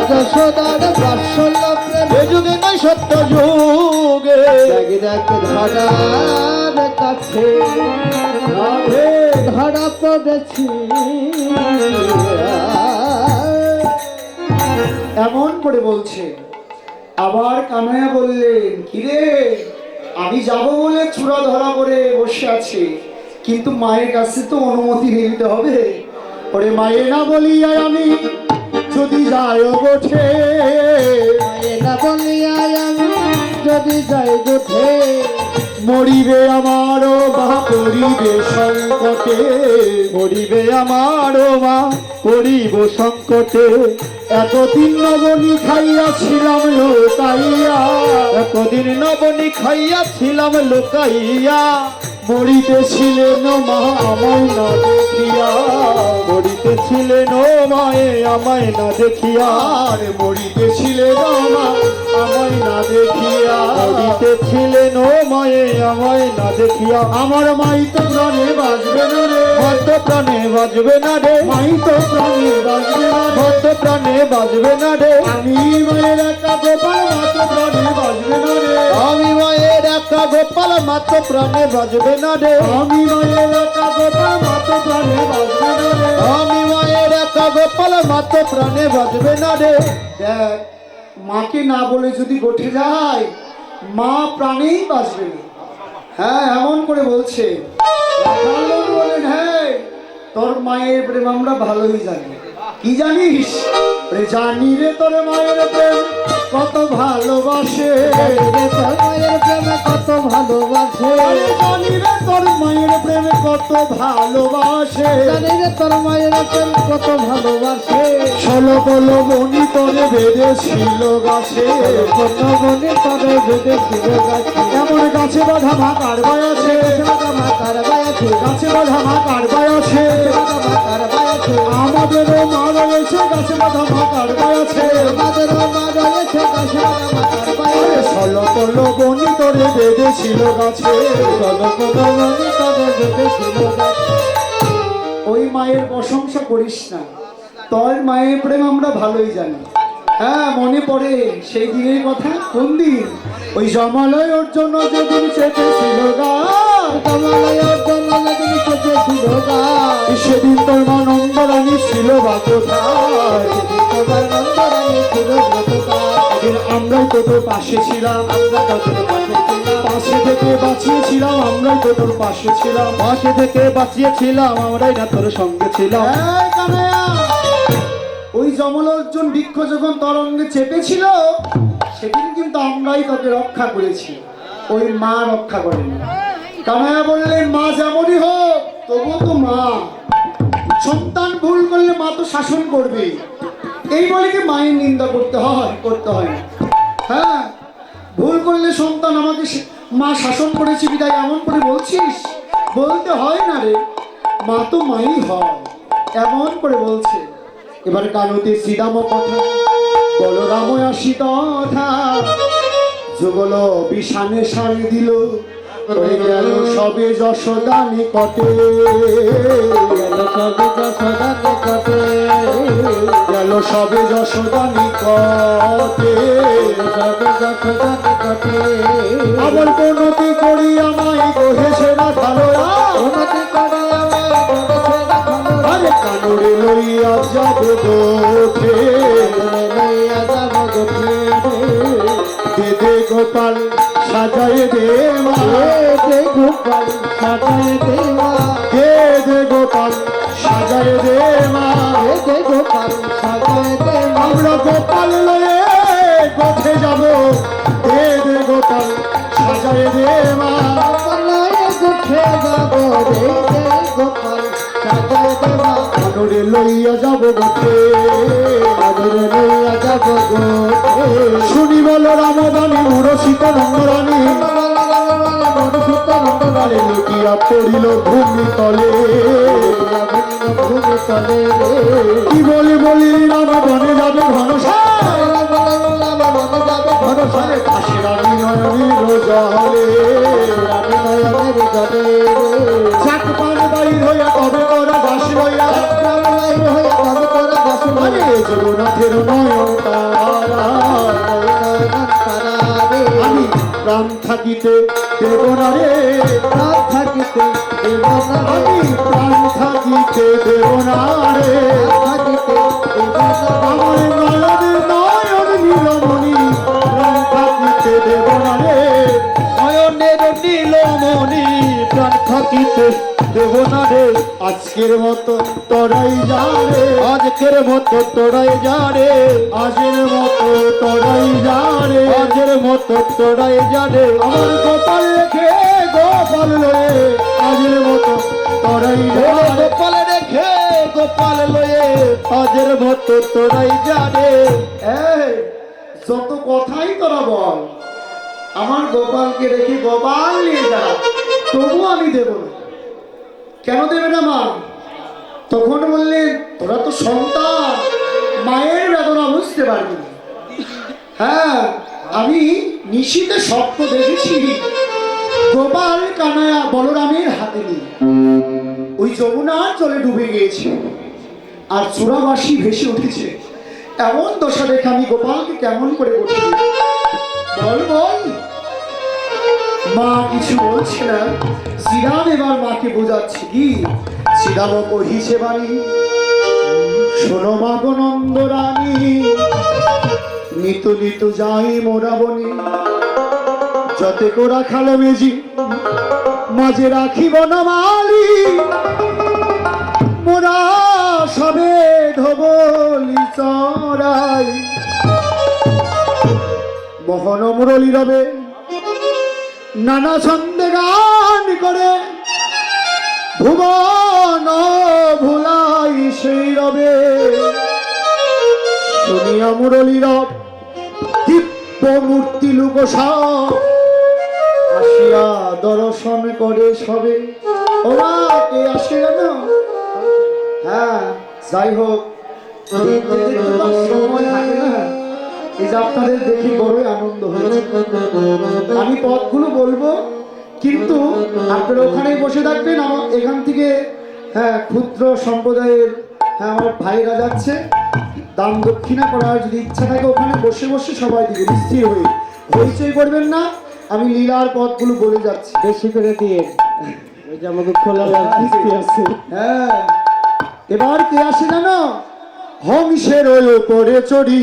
যশোদার বাৎসল্য প্রেম এ যুগে নয় সত্য যুগে দেখ দেখ ধরার কাছে রাধে ধরা পড়েছি এমন করে বলছে। আবার কানাইয়া বললেন, কিরে আমি যাব বলে চূড়া ধরা করে বসে আছি, কিন্তু মায়ের কাছে তো অনুমতি নিতে হবে। ওরে মায়ে না বলিয়া আমি যদি যাই গোঠে, না বলিয়া আমি যদি যাই গোঠে মরিবে আমারও বা পরিবে সংকটে, মরিবে আমার মা করিব সংকটে এতদিন নবনী খাইয়াছিলাম লোকাইয়া, এতদিন নবনী খাইয়াছিলাম লোকাইয়া মরিতেছিলেন মা আমায় না দেখিয়া, মরিতেছিলেন ও মায়ে আমায় না দেখিয়া আর মরিতেছিলেন মা আমায় না দেখিয়া, মরিতেছিলেন ও মায়ে আমায় না দেখিয়া আমার মাই তো প্রাণে বাঁচবে না রে, ভদ্র প্রাণে বাজবে না রে মাই তো প্রাণে বাঁচবে না রে, ভদ্র প্রাণে বাজবে না রে আমি মায়ের একা গোপাল মাত্র প্রাণে বাঁচবে না রে, আমি মায়ের একটা গোপাল মাত্র প্রাণে বাজবে না রে আমি মায়ের একা গোপাল মাত্র প্রাণে বাঁচবে না রে। আমি মায়ের একটা গোপাল মাত্র প্রাণে বাজবে না রে দেখ মাকে না বলে যদি গোঠে যায় মা প্রাণেই বাঁচবে না। হ্যাঁ এমন করে বলছে। রাখাল লোক বলেন, হ্যাঁ তোর মায়ের প্রেম আমরা ভালোই জানি। কি জানিস? রে জানি রে তোর মায়ের প্রেম কত ভালোবাসে, তোর মায়ের প্রেমে কত ভালোবাসে আরে জানি রে তোর মায়ের প্রেম কত ভালোবাসে, জানি রে তোর মায়ের প্রেম কত ভালোবাসে ষোলো বলো বনি তোরে বেঁধেছিল গাছে, কত মনে তবে বেঁধেছিল গাছে এমন গাছে বাঁধা মা কারবাই আছে, মাতার বায়াছে গাছে বাঁধা মা কারবাই আছে, মাতার বায়াছে আমাদেরও মা রয়েছে গাছে বাঁধা মা কারবাই আছে, আমাদের মা রয়েছে গাছে মাতার আরে বায়াছে ষোলো কল বনি করে বেঁধেছিল গাছে, কলকলবনি তবে বেঁধেছিল গাছে। ওই মায়ের প্রশংসা করিস না, তোর মায়ের প্রেম আমরা ভালোই জানি। হ্যাঁ, মনে পড়ে সেই দিনের কথা। কোন দিন? ওই জমালয়ের জন্য যেদিন চেপেছিল গাছ, কমলার জন্য যেদিন চেপেছিল গাছ, সেদিন তোর মা নন্দরানী ছিল বা কোথায়? সেদিন তোমার নন্দরানী ছিল ব্রতকার। সেদিন আমরাই তো তোর পাশে ছিলাম, আমরা তোদের পাশে ছিলাম, পাশে থেকে বাঁচিয়েছিলাম, আমরাই তো তোর পাশে ছিলাম, পাশে থেকে বাঁচিয়েছিলাম, আমরাই না তোর সঙ্গে ছিলাম। এই কানাইয়া, ওই জমলোচন বৃক্ষ যখন তোর অঙ্গে চেপেছিল, সেদিন কিন্তু আমরাই তোকে রক্ষা করেছি, ওই মা রক্ষা করেনি। কানাইয়া বললেন, মা যেমনই হোক তবুও তো মা, সন্তান ভুল করলে মা তো শাসন করবে। এই বলে কি মায়ের নিন্দা করতে হয়? করতে হয় না। হ্যাঁ, ভুল করলে সন্তান আমাকে মা শাসন করেছে বিদায় এমন করে বলছিস? বলতে হয় না রে, মা তো মাই হয়, এমন করে বলছে। এবার কানুতে শ্রীরাম কথা, বলরাম আসি তথা, যুগল বিষানে সারি দিল, হয়ে গেল সবে যশোদা নিকটে, গেল সবে যশোদা নিকটে, গেল সবে যশোদা নিকটে। সবে যশোদা নিকটে। আবার কোনটি করি আমায় কহেছে না ভালোরা, উন্নতি করে আমার গড়েছে রাখালো, আরে কানুরে লইয়া যাব গোঠে, লইয়া যাব গোঠে। দে দে গোপাল সাজায় দে মা, দে গোপাল সাজায় দেওয়া, দে দে গোপাল সাজায় দে মা। দে গোপাল সাজায় দেওয়া। আমরা গোপাল লয়ে গোঠে যাব, দে দে গোপাল সাজায় দে মা। কমলায় গোঠে যাব রে, দে গোপাল সাজায় দেওয়া। কানুরে লইয়া যাব গোঠে, আদরে লইয়া যাব গোঠে। শুনি বলো রামবাণী উরসিত নন্দরানী, আরে লুকিয়া পড়িল ভূমি তলে। কি বলি বলি রাম বনে যাবে ঘনশ্যাম, ঘনশ্যামে ফাঁসি রানী নয়নীর জলে। চাক পান বাইর হইয়া তবে করা বাস লইয়া, আরে জগন্নাথের নয়ন তারা। আমি প্রাণ থাকিতে দেব না রে, আমি প্রাণ থাকিতে দেব না রে। আমার নয়নের নয়ন নীলমণি, প্রাণ থাকিতে দেব না রে। নয়নের নীলমণি প্রাণ থাকিতে দেব না রে। আজকের মতো তোরাই যা রে, আজকের মতো তোরাই যা রে, আজের মতো তোরাই যা রে। আজের মতো তোরাই যা রে। আমার গোপাল রেখে গোপাল লয়ে, আজের মতো তোরাই যা রে। গোপাল রেখে গোপাল লয়ে, আজের মতো তোরাই যা রে। এই, যত কথাই তোরা বল, আমার গোপালকে রেখে গোপাল নিয়ে যা, তবু আমি দেব না। কেন দেবে না মা? তখন বললেন, তোরা তো সন্তান, মায়ের বেদনা বুঝতে পারবি না। হ্যাঁ, আমি নিশীতে স্বপ্ন দেখেছি, গোপাল কানায়া বলরামের হাতে নিয়ে ওই যমুনার জলে ডুবে গিয়েছে, আর চূড়াবাসী ভেসে উঠেছে। এমন দশা দেখে আমি গোপালকে কেমন করে করতে বল বল। মা কিছু বলছে না। শ্রীরাম এবার মাকে বোঝাচ্ছে কি, শ্রীরাম কহিছে বাণী, শোনো মা গো নন্দরানী, নিত নিত যাই মোরা বনি, যতে কোরা খালো মেজি, মাঝে রাখিব না মালি, মোরা সবে ধবলি চড়াই, মোহন মুরলী রবে নানা ছন্দে গান করে, ভুবন ভুলাই সেই রবে, শুনিয়া মুরলী রব দিব্য মূর্তি লোকসব, আসিয়া দর্শন করে সবে। ওরা কে আসে জানো? হ্যাঁ, যাই হোক, দেখতে দেখতে তো আর সময় থাকে না। এই যে আপনাদের দেখি বড়ই আনন্দ হয়েছে। আমি পথগুলো বলবো, কিন্তু আপনারা ওখানেই বসে থাকবেন। এখান থেকে ক্ষুদ্র সম্প্রদায়ের আমার ভাইরা যাচ্ছে, দান দক্ষিণা করার যদি ইচ্ছা থাকে ওখানে বসে বসে সবাই দিবে, স্থির হয়ে হইচই করবেন না। আমি লীলার পথগুলো বলে যাচ্ছি। বেশি করে দিয়ে ওই যে আমাকে খোলা লাগতে আছে। হ্যাঁ, এবার কে আসে জানো? হংসের ওপরে চড়ি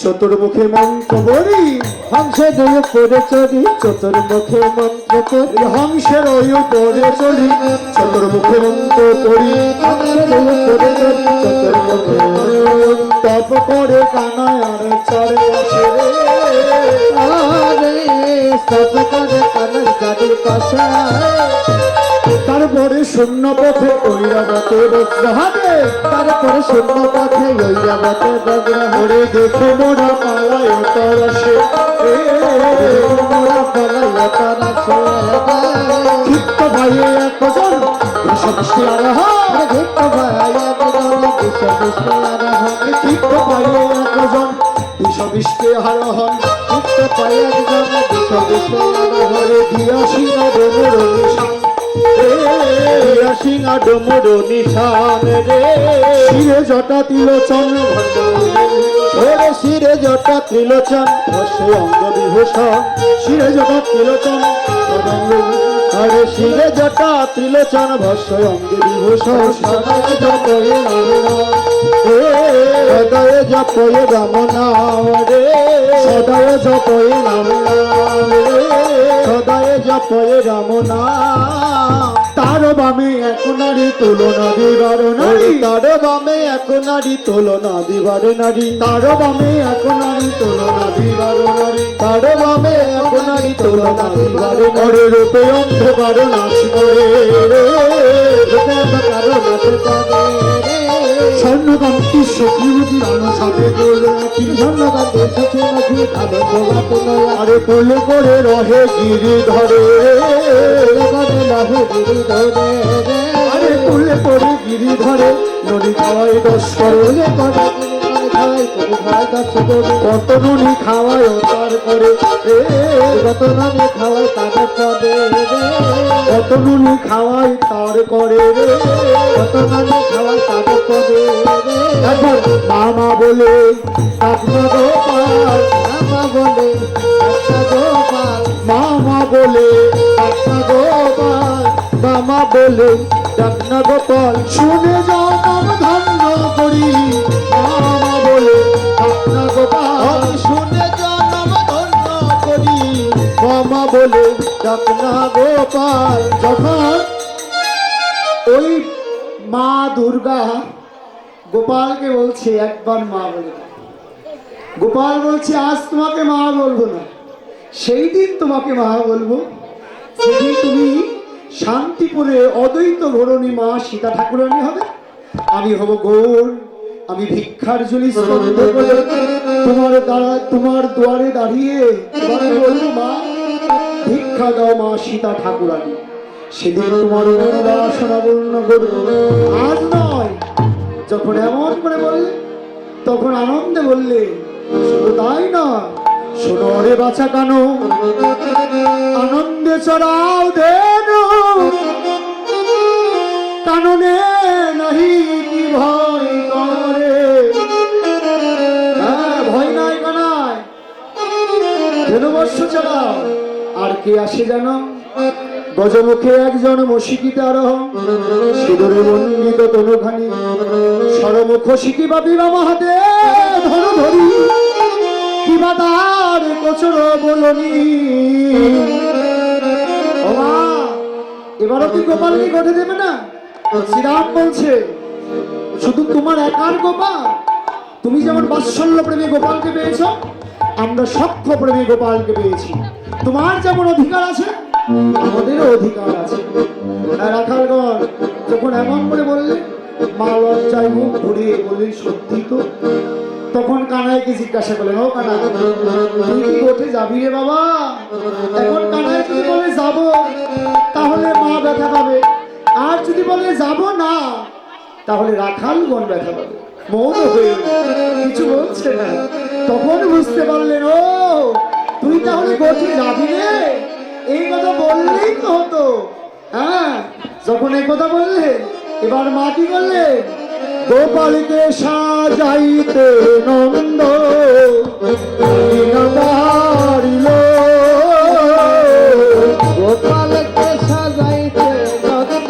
চতুর্মুখে মন্ত্র বলি, হংসের উপরে চড়ি চতুর্মুখে মন্ত্র করি, হংসের ওপরে চড়ি চতুর্মুখে মন্ত্র করি, হংসের উপরে চড়ি চতুর্মুখে তপ করে কানায় আর চড়ে আসে রে। আরে সব করে কানের গাড়ির পাশে তারপরে শূন্য পথে ঐরাবতে বজ্রহাটে, তারপরে শূন্য পথে ঐরাবতে বজ্রহাটে ওরে দেখে মোরা পালায় তরসে মোরা পালাইয়া তারা চিত্ত ভাইয়ে একজন বৃষবৃষ্টি আরোহণ, ভিক্ত ভাই একজন বিশ্ব বিশ্ব আরোহণ, চিত্ত ভাইয়ে একজন বৃষবৃষ্টি আরোহণ, ভিক্ত ভাই একজন বিশ্ব বিশ্ব আরোহণ, ওরে দিয়া সিংহ ডোমর নিশান, সিংহ ডমর নিশান রে, শিরে জটা তিলোচন ওরে শিরে জটা ত্রিলোচন বসে অঙ্গ বিভূষণ, শিরে জটা তিলোচন অঙ্গ আরে শিরে জটা ত্রিলোচন ভস্য অঙ্গে বিভূষণ, সদায় জপয়ে হৃদয়ে জপয়ে রাম নাম রে, সদায় জপয়ে নাম সদায়ে জপয়ে রাম নাম, তার বামে এক নারী তুলনা দিবার নারী, তার বামে এক নারী তুলনা দিবারে নারী, তার বামে এক নারী তুলনা দিবার নারী, তার বামে এক নারী তুলনা দিবারে নারী, ওরে রূপে অন্ধকার নাচ করে স্বর্ণকান্তি সখীমতি সাথে ধন্যবাদ সখী নদী ভালো জোগাতে নয়া আরে কোলে করে রহে গিরি ধরে, করে লাহে গিরি ধরে আরে কোলে করে গিরি ধরে নদী খাওয়াই দশ করে, করে গিরি খাই করে খাই দশ করে কত নদী খাওয়ায় তার করে কত নামে খাওয়াই তাদের পদে কত নুনি খাওয়াই তার করে রে। কত নামে খাওয়াই তাদের পদে একবার মামা বলে কাকনা গোপাল, আমা বলে একটা গোপাল মামা বলে কাকনা গোপাল, মামা বলে ডাকনা গোপাল, শুনে যাও নাম ধন্য করি, মামা বলে কাকনা গোপাল, আমি শুনে জনম ধন্য করি, মামা বলে ডাকনা গোপাল, যখন ওই মা দুর্গা গোপালকে বলছে একবার মা বলে দাও। গোপাল বলছে আজ তোমাকে মা বলবো না, সেই দিন তোমাকে মা বলবো সেদিন তুমি শান্তিপুরে অদ্বৈত ঘরণী মা সীতা ঠাকুরানী হবে, আমি হব গৌর, আমি ভিক্ষার ঝুলি স্পন্দ করে তোমার দুয়ারে দাঁড়িয়ে তোমাকে বলবো মা ভিক্ষা দাও মা সীতা ঠাকুরানী, সেদিন তোমার বাসনা পূর্ণ করবো, আজ নয়। যখন এমন করে বললে তখন আনন্দে বললে শুধু তাই না, শোনো রে বাছা কানো, আনন্দে চড়াও দেন কাননে নাহি কি ভয় করে, ভয় নাই কানায় ধনুবর্ষ চড়াও। আর কে আসে জানো? গজমুখে একজন মশিকিতে আরোহণ, সিঁদুরে মণ্ডিত তনুখানি, সরমুখ শিকিবা বিবাহ হাতে ধরু ধরি, কিবা তার কোচর বলনি। ও মা, এবারও কি গোপালকে গড়ে দেবে না? শ্রীরাম বলছে শুধু তোমার একার গোপাল, তুমি যেমন বাৎসল্য প্রেমী গোপালকে পেয়েছ, আমরা সখ্য প্রেমী গোপালকে পেয়েছি। তোমার যেমন অধিকার আছে আমাদেরও অধিকার আছে। রাখালগণ যখন এমন করে বললে মা লজ্জায় মুখ ঘুরিয়ে বললেন সত্যি তো। তখন কানাইকে জিজ্ঞাসা করলেন ও কানাই তুই কি গোঠে যাবি রে বাবা? এখন কানাই যদি বলে যাবো তাহলে মা ব্যথা পাবে, আর যদি বলে যাব না তাহলে রাখাল গণ ব্যথা পাবে। মৌন হয়ে কিছু বলছে না। তখন বুঝতে পারলেন, ও তুই তাহলে গোঠে যাবি রে, এই কথা বললেই তো হতো। হ্যাঁ, যখন এই কথা বললেন, এবার মা কি করলেন? গোপালকে সাজাইতে নন্দ পারিল, গোপালকে সাজাইতে নন্দ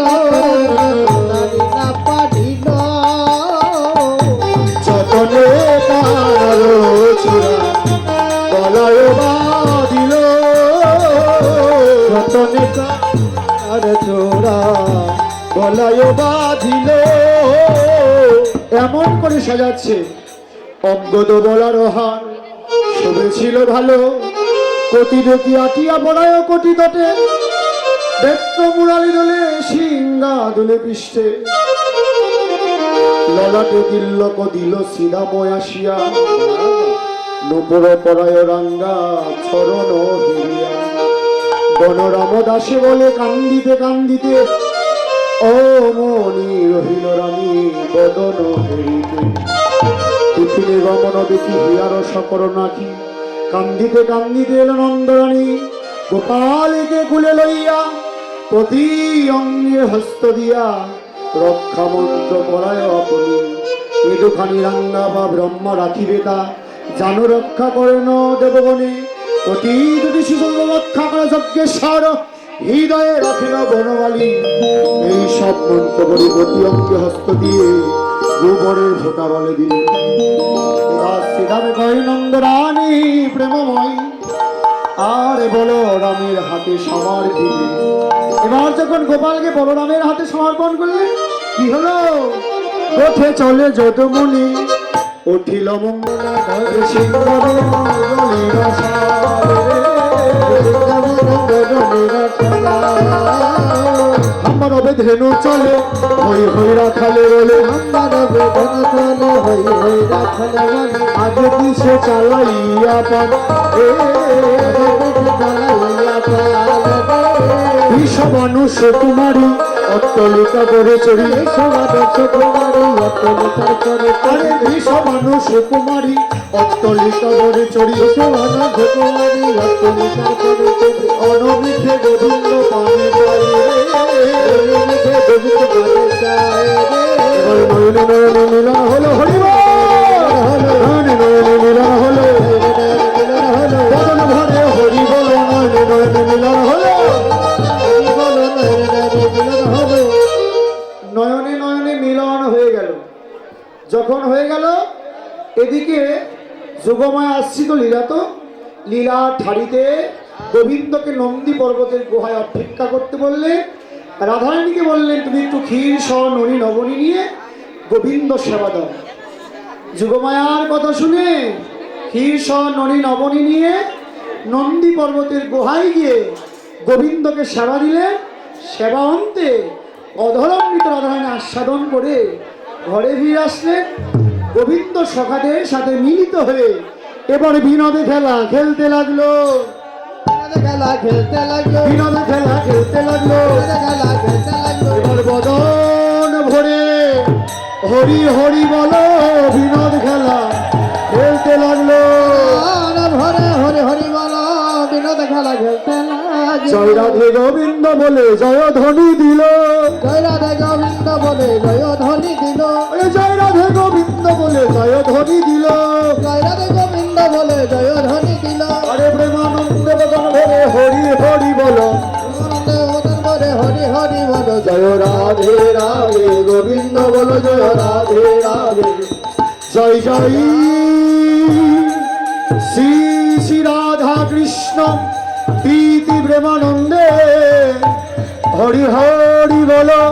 না পারিল, যতনে তার চূড়া গলায় বাঁধিল, যতনে তার চূড়া গলায় বাঁধিল। এমন করে সাজাচ্ছে, অজ্ঞত বলার হার শোভেছিল ভালো, কটি দেখি আটিয়া পড়ায় কটি তটে, বেত্র মুরালি দোলে সিংহা দোলে পৃষ্ঠে, ললাটে তিলক দিল সিদাময় আসিয়া, নুপুর পরায় রাঙ্গা চরণ হেরিয়া, বনরাম দাসে বলে কান্দিতে কান্দিতে, ও মনি রহিল রানী বদন হেরিতে, পৃথিবী গমন দেখি হিয়ার সকর নাকি, কান্দিতে কান্দিতে এলো নন্দরানী, গোপালকে কুলে লইয়া প্রতি অঙ্গে হস্ত দিয়া, রক্ষা মন্ত্র পড়ায় আপনি, এ দুখানি রাঙ্গা বা ব্রহ্মা রাখিবে তা, জানো রক্ষা করেন দেবগণে, কোটি দুটি শিশু রক্ষা করে যজ্ঞেশ্বর, হৃদয়ে রাখিল বনমালী, এই সব মন্ত্র করি প্রতি অঙ্গে হস্ত দিয়ে গোবরের ভোটা বলে দিল। শ্রীরামে কয় নন্দরানী প্রেমময়, আর বলরামের হাতে সবার দিলে। এবার যখন গোপালকে বলরামের হাতে সমর্পণ করলেন, কি হলো? ওঠে চলে যদুমণি, উঠিল মঙ্গলা সিংহরে মঙ্গলীর সারে, আমার অবেধেনু চলে হই হই রাখালে বলে, আমার বেদন চলে হই হই রাখলে বলে, আগে পিছে চালাইয়া পান বিষ মানুষ কুমারী অট্টলিকা করে চড়ি, আরে বিষ মানুষ কুমারী অট্টলিকা করে চড়ি, অনবিধে গোবিন্দ পানে পাই, নয়নে নয়নে মিলন হলো, হরিব নয়নে নয়নে মিলন হলো, বদন ভরে হরি বল, নয়নে নয়নে মিলন হলো, নয়নে নয়নে মিলন হয়ে গেল। যখন হয়ে গেল, এদিকে যোগমায়া আসছি তো লীলা, তো লীলা ঠাড়িতে গোবিন্দকে নন্দী পর্বতের গুহায় অপেক্ষা করতে বললে, রাধারানীকে বললেন তুমি একটু ক্ষীর সহ ননি নবনী নিয়ে গোবিন্দ সেবা দাও। যোগমায়ার কথা শুনে ক্ষীর সহ ননি নবনী নিয়ে নন্দী পর্বতের গুহায় গিয়ে গোবিন্দকে সেবা দিলেন। সেবা অন্তে অধরামৃত রাধারানী আস্বাদন করে ঘরে ফিরে আসলেন। গোবিন্দ সখাদের সাথে মিলিত হয়ে এবারে বিনোদে খেলা খেলতে লাগলো, খেলা খেলতে লাগলো, বিনোদে খেলা খেলতে লাগলো। খেলা খেলতে লাগলো, এবার বদন ভরে হরি হরি বলো বিনোদ খেলা খেলতে লাগলো। হরে হরে হরি বল বিনোদ খেলা খেলতে লাগলো। জয় রাধে গোবিন্দ বলে জয় ধ্বনি দিল, জয় রাধে গোবিন্দ বলে জয় ধ্বনি দিল, জয় রাধে গোবিন্দ বলে জয় ধ্বনি দিল। জয় রাধে গোবিন্দ বলে জয় ধ্বনি দিল। আরে প্রেমানন্দ বদন ভরে হরি হরি বলো, বলে হরি হরি বল জয় রাধে রাধে গোবিন্দ বলো জয় রাধে রাধে। জয় জয় শ্রী শ্রী রাধা কৃষ্ণ প্রীতি প্রেমানন্দে হরি হরি বলো।